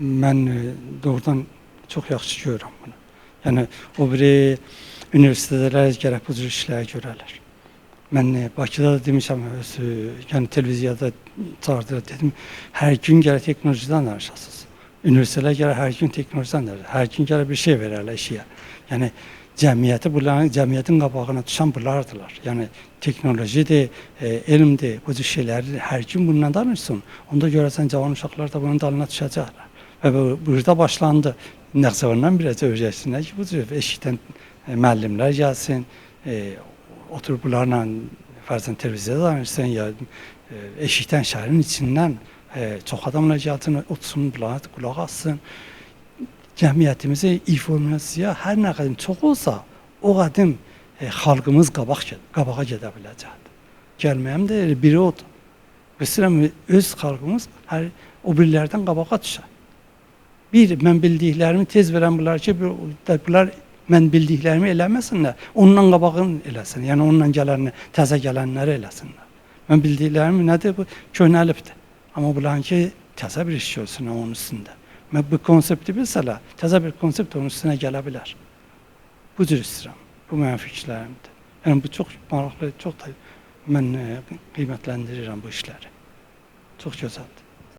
Mən doğrudan çox yaxşı görürəm bunu. Yəni o biri universitetlər gərək bu cür işləri görərlər. Mən Bakıda da demişəm, yəni televiziyada çağırdılar, dedim, hər gün gərək teknolojiden danışasınız. Universitetlər gərək hər gün teknolojiden danışasınız. Hər gün gərək bir şey verərlər işiyə. Yəni cəmiyyətin qabağına düşən bunlardılar. Yəni teknolojidir, elmdir, bu cür şeyləri hər gün bundan danışsın. Onda görəsən cavan uşaqlar da bunun dalına düşəcəklər. Və burada başlandı. Nəxçəvandan biraz öyrəşsinlər ki, bu cür eşidən müəllimlər gəlsin, oturub bunlarla fərzən televiziyada danışsın, ya eşidən şəhərin içindən çox adamlar gəlsin, otursun, qulaq assın. Cəmiyyətimizi informasiya hər nə qədər çox olsa, o qədər xalqımız qabağa gedə biləcəkdir. Gəlməyəm də biri odur. İstəyirəm öz xalqımız o birilərdən qabağa düşər. Mən bildiklərimi tez verən bunlar ki, bunlar mən bildiklərimi eləməsinlər, ondan qabağını eləsin, yəni ondan təzə gələnləri eləsinlər. Mən bildiklərimi nədir bu? Köhnəlibdir. Amma bunların ki, təzə bir iş görsün onun üstündə. Mən bu konsepti bilsələr, təzə bir konsept onun üstünə gələ bilər. Bu cür istəyirəm. Bu mənim fikirlərimdir. Yəni bu çox maraqlı, çox da mən qiymətləndirirəm bu işləri. Çox gözəldir.